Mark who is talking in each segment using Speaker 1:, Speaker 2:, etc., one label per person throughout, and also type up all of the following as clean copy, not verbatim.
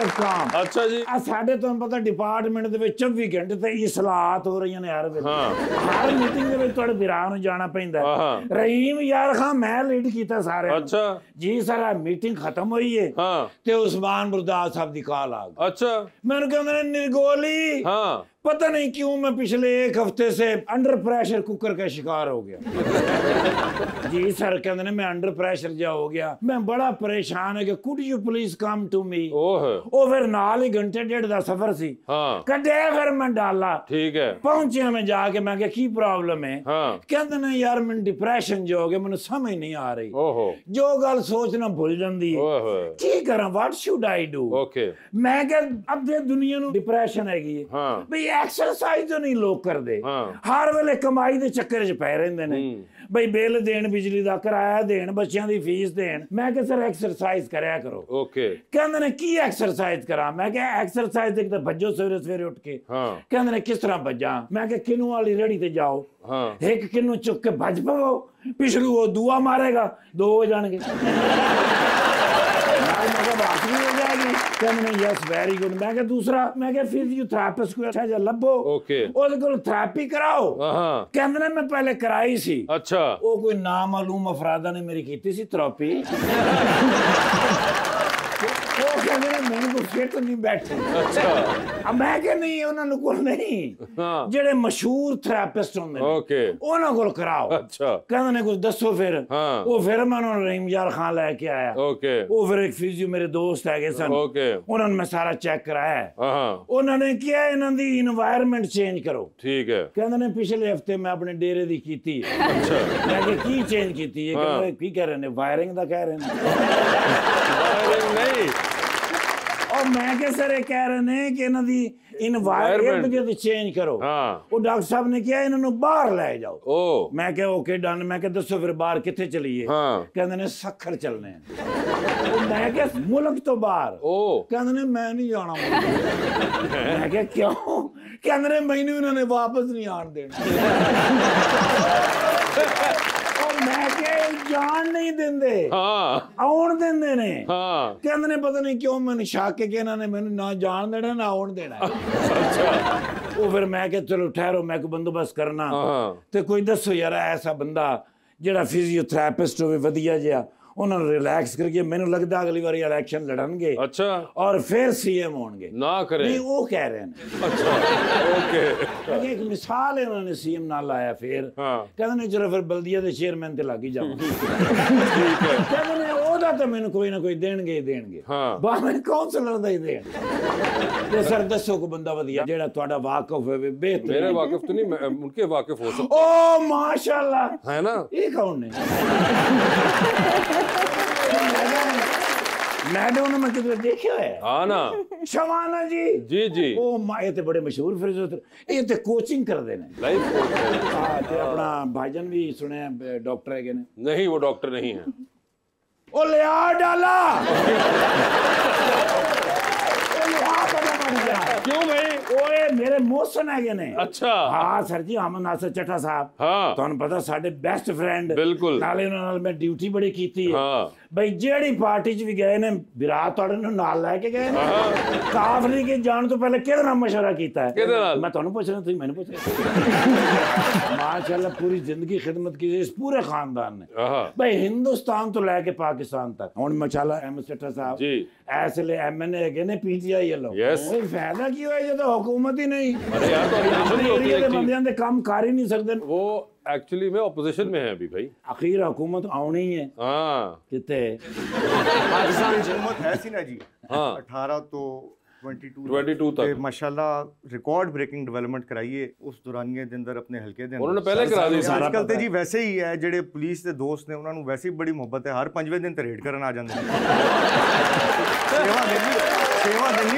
Speaker 1: Of काम।
Speaker 2: अच्छा जी।
Speaker 1: साढ़े तुहानू पता डिपार्टमेंट दे विच 24 घंटे ते इस्लाहात हो रही ने हर वेले। हर मीटिंग दे विच तुहाडे बिरा नूं जाना पैंदा। रहीम यार खान मैं लीड कीता सारे।
Speaker 2: अच्छा
Speaker 1: जी सर मीटिंग खत्म हुई है ते उस्मान बुरदास साहब दी कॉल आ गई। अच्छा मैंने कहंदे ने निर्गोली पता नहीं क्यों मैं पिछले 1 हफ्ते से अंडर प्रेशर कुकर का शिकार हो गया। जी सर कहते ने मैं अंडर प्रेशर जा हो गया, मैं बड़ा परेशान है कि could you please come to me. ओ फिर नाल ही घंटे डेढ़ दा सफर सी कदे फिर मैं डाला। ठीक है पहुंचे मैं जाके मैं क्या की प्रॉब्लम है। कहते ने यार मैं डिप्रेशन जो हो गया मैंने समझ नहीं आ रही। जो गल सोचना भूल जाती है की करा व्हाट शुड आई डू। मैं क्या अब दुनिया नूं डिप्रेशन हैगी भाई एक्सरसाइज तो नहीं लोग करते। हर वेले कमाई दे चक्कर च पै रहिंदे ने भाई बिल देन बिजली दा किराया देन बच्चों दी फीस देन। मैं क्या सर एक्सरसाइज करया करो। कहंदे ने की एक्सरसाइज करा। मैं क्या एक्सरसाइज देख ते भज्जो सवेरे सवेरे उठ के। कहंदे ने किस तरह भज्जा। मैं क्या किन्नू वाली रेड़ी ते जाओ एक किन्नू चुक के भज पवो पिछलू वो दुआ मारेगा 2 हो जाएंगे। Yes very good. मैं क्या दूसरा मैं क्या फिजियोथेरेपिस्ट को अच्छा जा लभो ओदे कोल थेरेपी कराओ। कहंदे ने मैं पहले कराई सी। अच्छा वो कोई नामालूम अफरादा ने मेरी कीती सी थेरेपी। वो कहंदे ने मैनू कोई फिट नहीं बैठे। अच्छा अब मैं क्या नहीं उन्हां कोल नहीं जेड़े मशहूर थेरेपिस्ट होंदे ने उन्हां कोल कराओ। अच्छा कहंदे ने कुछ दसो फिर वो फिर मैं उन्हां रहीम यार खान लेके आया। वो फिर एक फिजियो मेरे दोस्त है सन उन्होंने मैं सारा चेक कराया। उन्होंने किया इन्हां दी एनवायरनमेंट चेंज करो। ठीक है कहंदे ने पिछले हफ्ते मैं अपने डेरे दी कीती है। अच्छा मैं की चेंज कीती है कहंदे की कह रहे ने वायरिंग दा कह रहे ने। वायरिंग नहीं और मैं क्या सर कह रहे ने कि इन्हां दी इन्वायरमेंट चेंज करो। वो डॉक्टर साहब ने किया इन्होंने बाहर ले जाओ। मैं क्या ओके डन। मैं क्या दसो फिर बाहर किथे चलीए। कहंदे ने सखर चलने हैं। मैं क्या मुल्क तो बाहर। कहंदे ने मैं नहीं जाना। मैं क्या क्यों। कहंदे ने मैनू इन्होंने वापस नहीं आन देना। मैं क्या जान नहीं देंदे आउण देंदे ने। कहंदे ने पता नहीं क्यों मैंने शक है कि इन्होंने मैंने ना जान देना ना आउण देना। अच्छा वो फिर मैं क्या चलो ठहरो मैं कोई बंदोबस्त करना ते कोई दसो यार ऐसा बंदा जेड़ा फिजियोथेरेपिस्ट होवे वधिया जिहा उन्होंने रिलैक्स करके मैंने लगता अगली बार इलेक्शन लड़नगे। अच्छा और फिर सीएम होंगे ना करें नहीं वो कह रहे हैं। अच्छा ओके एक मिसाल है उन्होंने सीएम ना लाया फिर कहते ने चलो फिर बल्दिया के चेयरमैन ते लग ही जाओ। कहते ने ओदा तो मैंने कोई ना कोई देणगे ही देणगे भावें काउंसलर दा ही देण। ते सर दसो को बंदा वधिया जेड़ा ਤੁਹਾਡਾ वाकिफ होवे बेहतर।
Speaker 2: मेरे वाकिफ तो नहीं मैं उनके वाकिफ हो सकता।
Speaker 1: ओ माशाल्लाह है ना ये कौन है। मैडम ने किधर देखे है। हाँ ना शवाना जी जी जी ओ ये ते बड़े मशहूर फिजियोथेरेपिस्ट ये ते कोचिंग करदे ने लाइफ कोच। हां ते अपना भाईजान भी सुने डॉक्टर है ने। नहीं वो डॉक्टर नहीं है। ओ लिया डाला क्यों भाई ओए मेरे मोहसन है ने। अच्छा हाँ सर जी अमन नासर चट्टा साहब। हाँ तुहानू पता साडे बेस्ट फ्रेंड बिल्कुल नाले नाल मैं ड्यूटी बड़ी कीती है। भाई जेड़ी पार्टी च भी गए ने विराट तुहाडे नूं नाल लेके गए ने। काफली के जान तो पहले किहदे नाल मशवरा कीता है। मैं तुहानू पुछ रहा तुसीं मैनूं पुछ रहे। माशाल्लाह पूरी जिंदगी खिदमत की इस पूरे खानदान ने भाई हिंदुस्तान तो लेके पाकिस्तान तक। हुण माशाल्लाह अहमद चट्टा साहब जी ऐसले एमएनए हैगे ने पीटीआई वालों कोई फायदा की होया जदों हुकूमत ही नहीं। अरे यार तो एरिया दे बंदियां दे काम कर ही नहीं सकदे। वो एक्चुअली में ऑपोजिशन में है अभी भाई। आखिर हुकूमत आनी ही है। हाँ कितने पाकिस्तान हुकूमत है सी ना जी। हाँ 18 तो 22 तक माशाल्लाह रिकॉर्ड ब्रेकिंग डेवलपमेंट कराइए उस दौरानिए दे अंदर अपने हल्के दे उन्होंने पहले करा दी। आजकल ते जी वैसे ही है जेडे पुलिस दे दोस्त ने उन्होंने वैसे ही बड़ी मोहब्बत है हर 5वें दिन ते रेड करन आ जांदे सेवा देनी।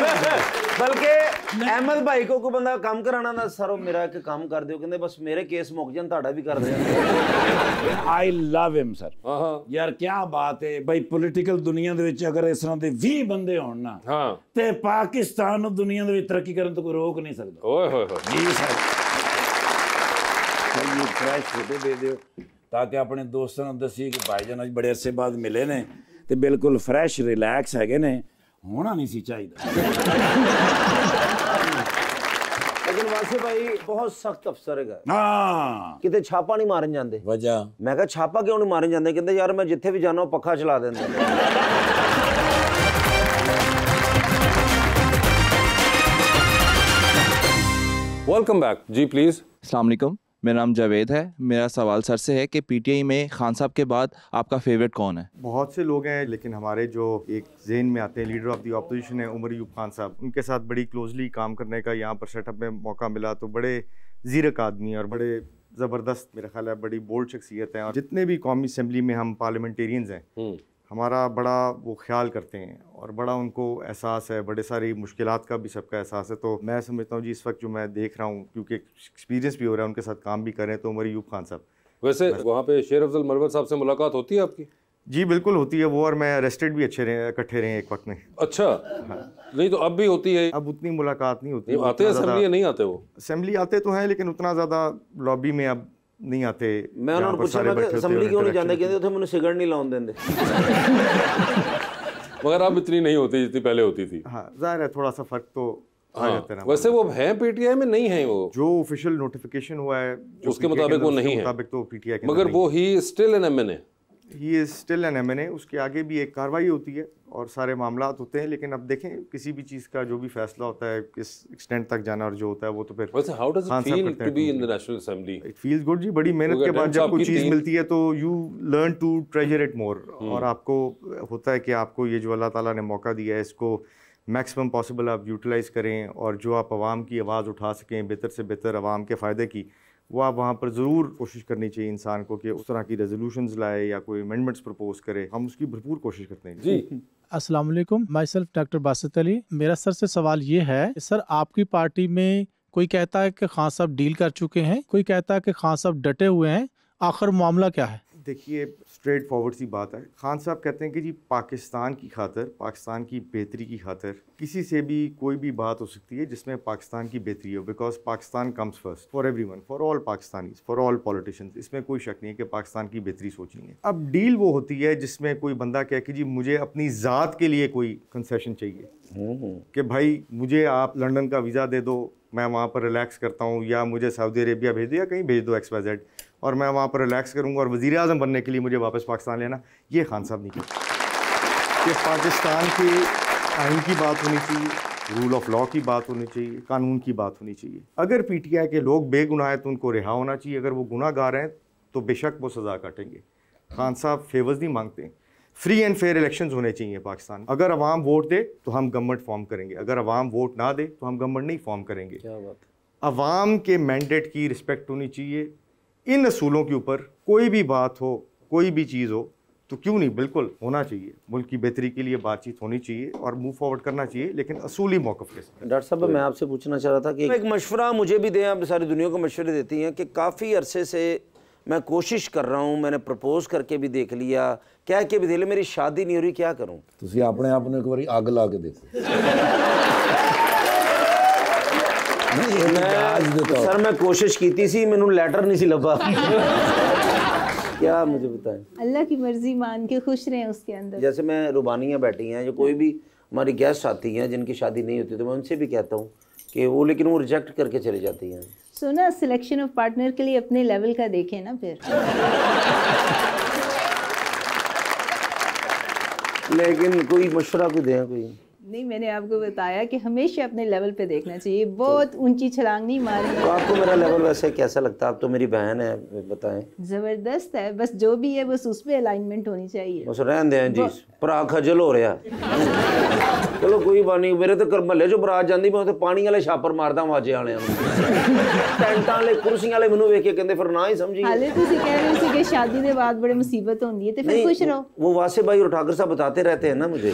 Speaker 3: बल्कि अहमद भाई को कोई बंदा काम कराना ना सर मेरा एक काम कर दियो कहंदे बस मेरे केस मुक जान ਤੁਹਾਡਾ भी कर दे।
Speaker 1: आई लव हिम सर यार क्या बात है भाई पॉलिटिकल दुनिया दे विच अगर इस तरह दे 20 बंदे होण ना ते पाकिस्तान ਨੂੰ दुनिया दे विच तरक्की करन तो कोई रोक नहीं सकदा। ओए होए होए जी सर ये फ्रेश फोटो दे दियो ताकि अपने दोस्तों ਨੂੰ दसी कि भाईजान आज बड़े अरसे बाद मिले ने ते बिल्कुल फ्रेश रिलैक्स हैगे ने होना नहीं सी चाहिए।
Speaker 3: लेकिन वासे भाई बहुत सख्त अफसर है।
Speaker 1: हाँ
Speaker 3: किते छापा नहीं मारन जाते।
Speaker 1: वजह
Speaker 3: मैं कहा छापा क्यों नहीं मारन जाते? कहते यार मैं जिथे भी जाना पक्खा चला देंगे।
Speaker 2: वेलकम बैक जी, प्लीज।
Speaker 4: अस्सलाम वालेकुम, मेरा नाम जावेद है। मेरा सवाल सर से है कि पीटीआई में खान साहब के बाद आपका फेवरेट कौन है?
Speaker 5: बहुत से लोग हैं, लेकिन हमारे जो एक ज़हन में आते हैं लीडर ऑफ द अपोजिशन है उमर अयूब खान साहब। उनके साथ बड़ी क्लोजली काम करने का यहाँ पर सेटअप में मौका मिला, तो बड़े ज़ीरक आदमी और बड़े ज़बरदस्त, मेरा ख्याल है बड़ी बोल्ड शख्सियत हैं। और जितने भी कौमी असम्बली में हम पार्लियामेंटेरियंस हैं, हमारा बड़ा वो ख्याल करते हैं और बड़ा उनको एहसास है, बड़े सारी मुश्किलात का भी सबका एहसास है। तो मैं समझता हूँ जी इस वक्त जो मैं देख रहा हूँ, क्योंकि एक्सपीरियंस भी हो रहा है, उनके साथ काम भी कर रहे हैं, तो उमर अयूब खान साहब।
Speaker 2: वैसे वहाँ पे शेर अफजल मरवत साहब से मुलाकात होती है आपकी?
Speaker 5: जी बिल्कुल होती है वो, और मैं अरेस्टेड भी अच्छे रहे, इकट्ठे रहे एक वक्त में।
Speaker 2: अच्छा। हाँ। नहीं तो अब भी होती है?
Speaker 5: अब उतनी मुलाकात नहीं होती।
Speaker 2: आते हैं असेंबली? नहीं आते वो?
Speaker 5: असेंबली आते तो हैं, लेकिन उतना ज़्यादा लॉबी में अब नहीं आते।
Speaker 3: मैं उन्होंने पूछा मैं असेंबली क्यों नहीं जाते? कहते उथे मैंने सिगरेट नहीं लाउन देंदे।
Speaker 2: मगर अब इतनी नहीं होती जितनी पहले होती थी।
Speaker 5: हाँ जाहिर है, थोड़ा सा फर्क तो आ जाता है ना।
Speaker 2: वैसे वो हैं पीटीआई में? नहीं है वो,
Speaker 5: जो ऑफिशियल नोटिफिकेशन हुआ है
Speaker 2: उसके मुताबिक वो नहीं है,
Speaker 5: मुताबिक तो पीटीआई के,
Speaker 2: मगर वो he still an MNA.
Speaker 5: He is still an MNA. उसके आगे भी एक कार्रवाई होती है और सारे मामलात होते हैं, लेकिन अब देखें किसी भी चीज़ का जो भी फैसला होता है किस एक्सटेंट तक जाना और जो होता है वो तो फिर।
Speaker 2: वैसे how does it feel to be in the national assembly?
Speaker 5: It feels good जी। बड़ी मेहनत के बाद जब कोई चीज़ मिलती है तो you learn to treasure it more, और आपको होता है कि आपको ये जो अल्लाह ताला ने मौका दिया है इसको मैक्सिमम पॉसिबल आप यूटिलाइज़ करें, और जो आप आवाम की आवाज़ उठा सकें बेहतर से बेहतर आवाम के फ़ायदे की, वो आप वहाँ पर ज़रूर कोशिश करनी चाहिए इंसान को कि उस तरह की रेजोल्यूशंस लाए या कोई अमेंडमेंट्स प्रपोज करे। हम उसकी भरपूर कोशिश करते हैं
Speaker 2: जी।
Speaker 6: अस्सलाम वालेकुम, my self doctor Basit Ali. मेरा सर से सवाल ये है, सर आपकी पार्टी में कोई कहता है कि खान साहब डील कर चुके हैं, कोई कहता है कि खान साहब डटे हुए हैं, आखिर मामला क्या है?
Speaker 5: देखिए स्ट्रेट फॉरवर्ड सी बात है। खान साहब कहते हैं कि जी पाकिस्तान की खातिर, पाकिस्तान की बेहतरी की खातिर किसी से भी कोई भी बात हो सकती है जिसमें पाकिस्तान की बेहतरी हो, because Pakistan comes first for everyone, for all Pakistanis, for all politicians. इसमें कोई शक नहीं है कि पाकिस्तान की बेहतरी सोचनी है। अब डील वो होती है जिसमें कोई बंदा कहे कि जी मुझे अपनी ज़ात के लिए कोई कंसेशन चाहिए, कि भाई मुझे आप लंदन का वीज़ा दे दो, मैं वहाँ पर रिलैक्स करता हूँ, या मुझे सऊदी अरेबिया भेज दो या कहीं भेज दो XYZ, और मैं वहाँ पर रिलैक्स करूँगा और वज़ीर आज़म बनने के लिए मुझे वापस पाकिस्तान लेना। ये खान साहब नहीं कहते। कि पाकिस्तान के आइन की बात होनी चाहिए, रूल ऑफ लॉ की बात होनी चाहिए, कानून की बात होनी चाहिए। अगर पीटीआई के लोग बेगुनाह हैं तो उनको रिहा होना चाहिए, अगर वो गुनाहगार हैं तो बेशक वो सज़ा काटेंगे। खान साहब फेवर्स नहीं मांगते। फ्री एंड फेयर इलेक्शंस होने चाहिए पाकिस्तान। अगर अवाम वोट दे तो हम गवर्नमेंट फॉर्म करेंगे, अगर अवाम वोट ना दे तो हम गवर्नमेंट नहीं फॉर्म करेंगे।
Speaker 3: क्या बात है।
Speaker 5: अवाम के मैंडेट की रिस्पेक्ट होनी चाहिए। इन असूलों के ऊपर कोई भी बात हो, कोई भी चीज़ हो, तो क्यों नहीं, बिल्कुल होना चाहिए। मुल्क की बेहतरी के लिए बातचीत होनी चाहिए और मूव फॉरवर्ड करना चाहिए, लेकिन असूली मौक़िफ़ के साथ।
Speaker 3: डॉक्टर साहब मैं आपसे पूछना चाह रहा था कि एक मशवरा मुझे भी दें, आप सारी दुनिया को मशवरे देती हैं, कि काफ़ी अरसे से मैं कोशिश कर रहा हूँ, मैंने प्रपोज करके भी देख लिया, क्या कि भी मेरी शादी नहीं हो रही, क्या करूँ?
Speaker 1: तुसी अपने आप ਨੂੰ ਇੱਕ ਵਾਰੀ ਅੱਗ ਲਾ ਕੇ देखो।
Speaker 3: सर मैं कोशिश की थी, मैंने लेटर नहीं सी लभा। क्या मुझे बताएं?
Speaker 7: अल्लाह की मर्जी मान के खुश रहें उसके अंदर।
Speaker 3: जैसे मैं रुबानियाँ बैठी हैं, जो कोई भी हमारी गेस्ट आती हैं जिनकी शादी नहीं होती, तो मैं उनसे भी कहता हूँ कि वो, लेकिन वो रिजेक्ट करके चली जाती हैं।
Speaker 7: सुना, सिलेक्शन ऑफ पार्टनर के लिए अपने लेवल का देखें ना फिर।
Speaker 3: लेकिन कोई मशवरा को दें कोई?
Speaker 7: नहीं, मैंने आपको बताया कि हमेशा अपने लेवल पे देखना चाहिए, बहुत ऊंची छलांग नहीं मारनी।
Speaker 3: तो आपको मेरा लेवल वैसे कैसा लगता है? आप तो मेरी बहन है, बताएं।
Speaker 7: जबरदस्त है, बस जो भी है बस उस पर अलाइनमेंट होनी चाहिए।
Speaker 3: बस रहन दें जी, भरा खजल हो रहा। चलो कोई बात नहीं, मेरे तो महल्ले चो बरात जाती, मैं तो पानी वाले छापर मारदा वाजे वाले, टेंटां वाले कुर्सियां वाले मैनू वेख के कहंदे फिर ना ही समझी।
Speaker 7: हाले तुसी कह रहे थे कि शादी के बाद बड़ी मुसीबत होती है, तो फिर खुश रहो।
Speaker 3: वो वासे भाई और ठाकर साहब बताते रहते हैं ना मुझे।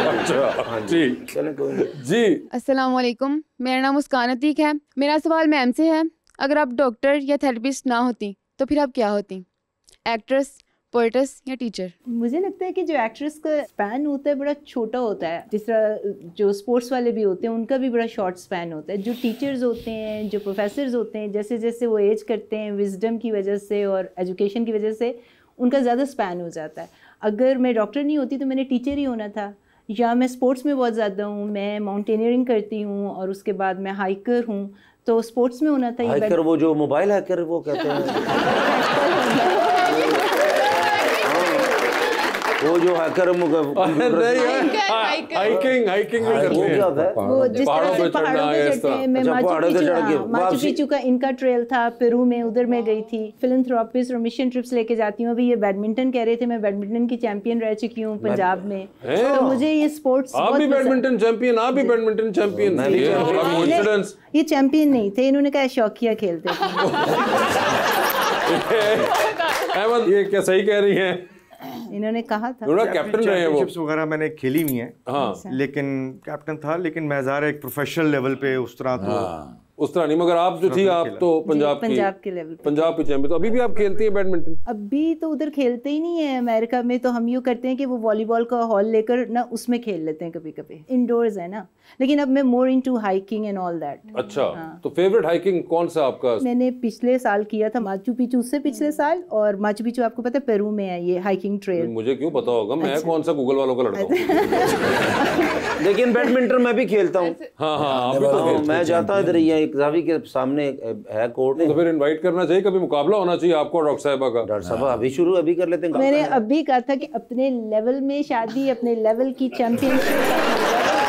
Speaker 2: अच्छा जी,
Speaker 3: चलें कोई नहीं
Speaker 2: जी।
Speaker 8: अस्सलाम वालेकुम, मेरा नाम मुस्कान अतीक है। मेरा सवाल मैम से है, अगर आप डॉक्टर या थेरेपिस्ट ना होती तो फिर आप क्या होती? एक्ट्रेस, पोएट्स या टीचर? मुझे लगता है कि जो एक्ट्रेस का स्पैन होता है बड़ा छोटा होता है, जिस तरह जो स्पोर्ट्स वाले भी होते हैं उनका भी बड़ा शॉर्ट स्पैन होता है। जो टीचर्स होते हैं, जो प्रोफेसर्स होते हैं, जैसे जैसे वो एज करते हैं, विजडम की वजह से और एजुकेशन की वजह से उनका ज़्यादा स्पैन हो जाता है। अगर मैं डॉक्टर नहीं होती तो मैंने टीचर ही होना था,
Speaker 7: या मैं स्पोर्ट्स में बहुत ज़्यादा हूँ, मैं माउंटेनियरिंग करती हूँ और उसके बाद मैं हाइकर हूँ, तो स्पोर्ट्स में होना था।
Speaker 3: हाइकर वो जो मोबाइल हैकर वो कहते हैं वो जो हैकर
Speaker 2: हाइकिंग हाइकिंग भी करते हैं,
Speaker 7: वो जिस तरह से पहाड़ों पे चढ़ते हैं। मैं माचू पिचू का इनका ट्रेल था पेरू में, उधर मैं गई थी। फिलैंथ्रोपिस्ट और मिशन ट्रिप्स लेके जाती हूँ। अभी ये बैडमिंटन कह रहे थे, मैं बैडमिंटन की चैंपियन रह चुकी हूँ पंजाब में, तो मुझे ये स्पोर्ट्स।
Speaker 2: आप भी बैडमिंटन चैंपियन, आप भी बैडमिंटन चैंपियन।
Speaker 7: ये चैंपियन नहीं थे, इन्होंने कहा शौकिया खेलते
Speaker 2: अहमद ये क्या सही कह रही हैं?
Speaker 7: इन्होंने कहा था
Speaker 2: कैप्टन रहे हैं वो।
Speaker 5: चैंपियनशिप्स वगैरह मैंने खेली नहीं है,
Speaker 2: हाँ।
Speaker 5: लेकिन कैप्टन था, लेकिन मैं ज़ाहिर है एक प्रोफेशनल लेवल पे उस तरह तो
Speaker 2: उस तरह नहीं, मगर आप जो थी आप तो पंजाब
Speaker 7: के लेवल,
Speaker 2: पंजाब की चैंपियन। तो अभी भी आप खेलती हैं बैडमिंटन?
Speaker 7: अभी तो उधर खेलते ही नहीं है अमेरिका में, तो हम यूँ करते हैं कि वो वॉलीबॉल का हॉल लेकर ना उसमें खेल लेते हैं कभी कभी, इंडोर्स है ना। लेकिन अब मैं more into hiking and all that.
Speaker 2: अच्छा, तो फेवरेट हाइकिंग कौन सा आपका?
Speaker 7: मैंने पिछले साल किया था माचू पिचू, उससे पिछले साल, और माचू पिचू आपको पता है पेरू में है ये हाइकिंग ट्रेल।
Speaker 2: मुझे क्यों पता होगा, मैं कौन सा गूगल वालों का लड़का हूँ।
Speaker 3: लेकिन बैडमिंटन मैं भी खेलता हूँ।
Speaker 2: हाँ,
Speaker 3: मैं जाता इधर ही एक जावी के सामने है कोर्ट।
Speaker 2: तो फिर इनवाइट करना चाहिए, कभी मुकाबला होना चाहिए आपको डॉक्टर साहिबा का।
Speaker 3: डॉक्टर साहब अभी कर लेते हैं।
Speaker 7: मैंने अभी कहा था कि अपने लेवल में शादी, अपने लेवल की चैंपियनशिप